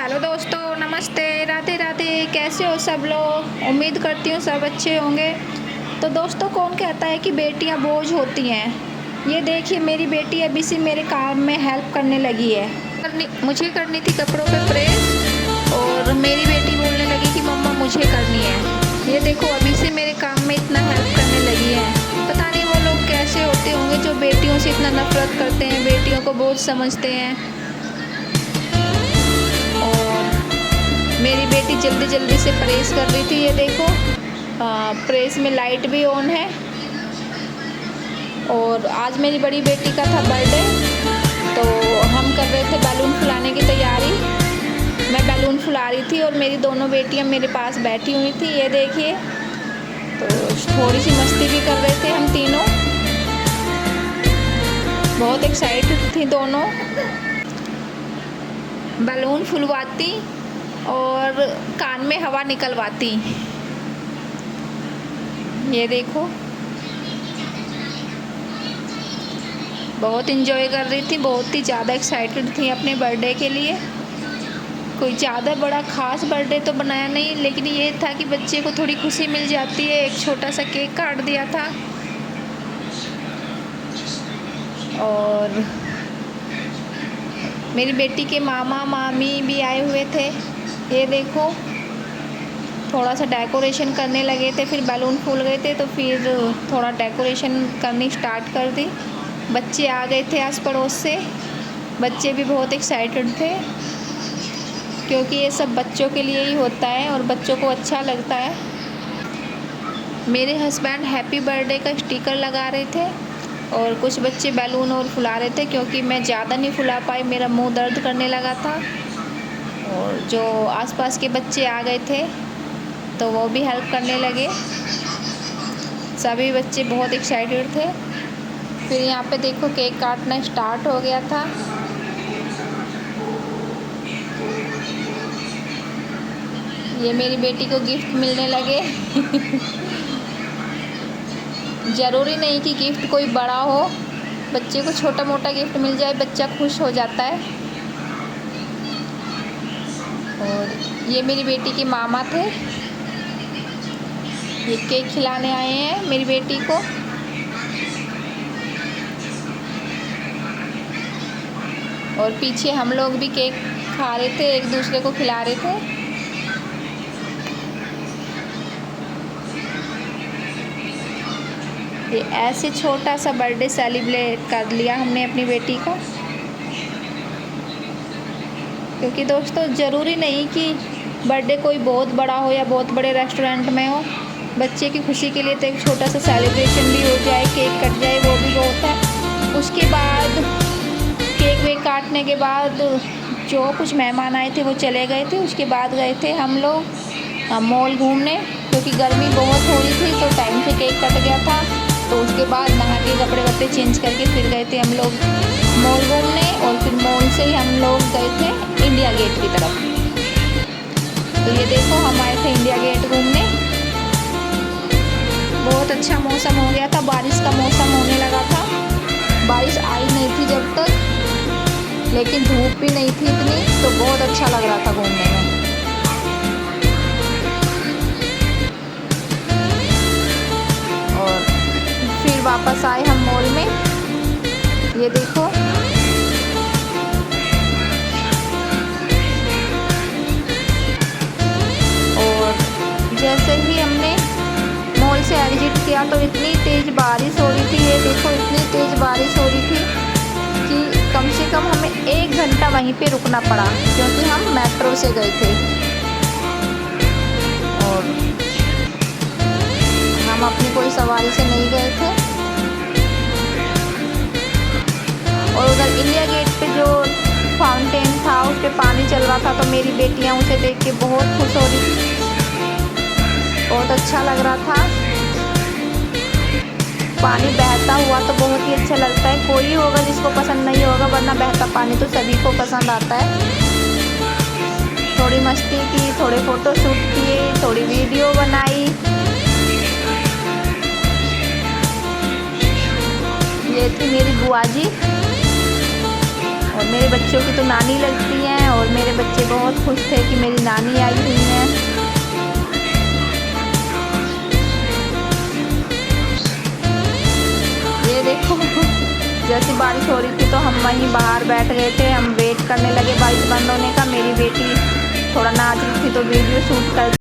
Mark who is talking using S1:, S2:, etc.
S1: Hello दोस्तों, नमस्ते, राधे राधे। कैसे हो सब लोग? उम्मीद करती हूँ सब अच्छे होंगे। तो दोस्तों, कौन कहता है कि बेटियाँ बोझ होती हैं। ये देखिए, मेरी बेटी अभी से मेरे काम में हेल्प करने लगी है। मुझे करनी थी कपड़ों पे प्रेस और मेरी बेटी बोलने लगी कि मम्मा मुझे करनी है। ये देखो, अभी से मेरे काम में इतना हेल्प करने लगी है। पता नहीं वो लोग कैसे होते होंगे जो बेटियों से इतना नफरत करते हैं, बेटियों को बोझ समझते हैं। मेरी बेटी जल्दी जल्दी से प्रेस कर रही थी। ये देखो, प्रेस में लाइट भी ऑन है। और आज मेरी बड़ी बेटी का था बर्थडे, तो हम कर रहे थे बैलून फुलाने की तैयारी। मैं बैलून फुला रही थी और मेरी दोनों बेटियां मेरे पास बैठी हुई थी। ये देखिए, तो थोड़ी सी मस्ती भी कर रहे थे हम तीनों। बहुत एक्साइटेड थी दोनों। बैलून फुलवाती और कान में हवा निकलवाती। ये देखो, बहुत इंजॉय कर रही थी, बहुत ही ज़्यादा एक्साइटेड थी अपने बर्थडे के लिए। कोई ज़्यादा बड़ा ख़ास बर्थडे तो बनाया नहीं, लेकिन ये था कि बच्चे को थोड़ी खुशी मिल जाती है। एक छोटा सा केक काट दिया था। और मेरी बेटी के मामा मामी भी आए हुए थे। ये देखो, थोड़ा सा डेकोरेशन करने लगे थे, फिर बैलून फूल गए थे तो फिर थोड़ा डेकोरेशन करनी स्टार्ट कर दी। बच्चे आ गए थे आस पड़ोस से। बच्चे भी बहुत एक्साइटेड थे, क्योंकि ये सब बच्चों के लिए ही होता है और बच्चों को अच्छा लगता है। मेरे हस्बैंड हैप्पी बर्थडे का स्टिकर लगा रहे थे और कुछ बच्चे बैलून और फुला रहे थे, क्योंकि मैं ज़्यादा नहीं फुला पाई, मेरा मुंह दर्द करने लगा था। और जो आसपास के बच्चे आ गए थे तो वो भी हेल्प करने लगे। सभी बच्चे बहुत एक्साइटेड थे। फिर यहाँ पे देखो, केक काटना स्टार्ट हो गया था। ये मेरी बेटी को गिफ्ट मिलने लगे। ज़रूरी नहीं कि गिफ्ट कोई बड़ा हो, बच्चे को छोटा मोटा गिफ्ट मिल जाए, बच्चा खुश हो जाता है। और ये मेरी बेटी के मामा थे, ये केक खिलाने आए हैं मेरी बेटी को। और पीछे हम लोग भी केक खा रहे थे, एक दूसरे को खिला रहे थे। ये ऐसे छोटा सा बर्थडे सेलिब्रेट कर लिया हमने अपनी बेटी का। क्योंकि दोस्तों, ज़रूरी नहीं कि बर्थडे कोई बहुत बड़ा हो या बहुत बड़े रेस्टोरेंट में हो। बच्चे की खुशी के लिए तो एक छोटा सा सेलिब्रेशन भी हो जाए, केक कट जाए, वो भी बहुत है। उसके बाद केक वेक काटने के बाद जो कुछ मेहमान आए थे वो चले गए थे। उसके बाद गए थे हम लोग मॉल घूमने, क्योंकि गर्मी बहुत हो रही थी तो टाइम से केक कट गया था। तो उसके बाद नहा के कपड़े वपड़े चेंज करके फिर गए थे हम लोग मॉल घूमने। और फिर मॉल से ही हम लोग गए थे इंडिया गेट की तरफ। तो ये देखो, हम आए थे इंडिया गेट घूमने। बहुत अच्छा मौसम हो गया था, बारिश का मौसम होने लगा था। बारिश आई नहीं थी जब तक, लेकिन धूप भी नहीं थी इतनी, तो बहुत अच्छा लग रहा था घूमने में। और फिर वापस आए हम मॉल में। ये देखो, और जैसे ही हमने मॉल से एग्जिट किया तो इतनी तेज़ बारिश हो रही थी। ये देखो, इतनी तेज़ बारिश हो रही थी कि कम से कम हमें 1 घंटा वहीं पे रुकना पड़ा, क्योंकि हम मेट्रो से गए थे और हम अपनी कोई सवारी से नहीं गए थे। और उधर इंडिया गेट पे जो फाउंटेन था उस पर पानी चल रहा था, तो मेरी बेटियां उसे देख के बहुत खुश हो रही थी। बहुत अच्छा लग रहा था। पानी बहता हुआ तो बहुत ही अच्छा लगता है। कोई होगा जिसको पसंद नहीं होगा, वरना बहता पानी तो सभी को पसंद आता है। थोड़ी मस्ती की, थोड़े फ़ोटो शूट किए, थोड़ी वीडियो बनाई। ये थी मेरी बुआ जी, और मेरे बच्चों की तो नानी लगती हैं, और मेरे बच्चे बहुत खुश रानी आई हुई हैं। ये देखो जैसी बारिश हो रही थी तो हम वहीं बाहर बैठ गए थे, हम वेट करने लगे बारिश बंद होने का। मेरी बेटी थोड़ा नाच रही थी तो वीडियो शूट कर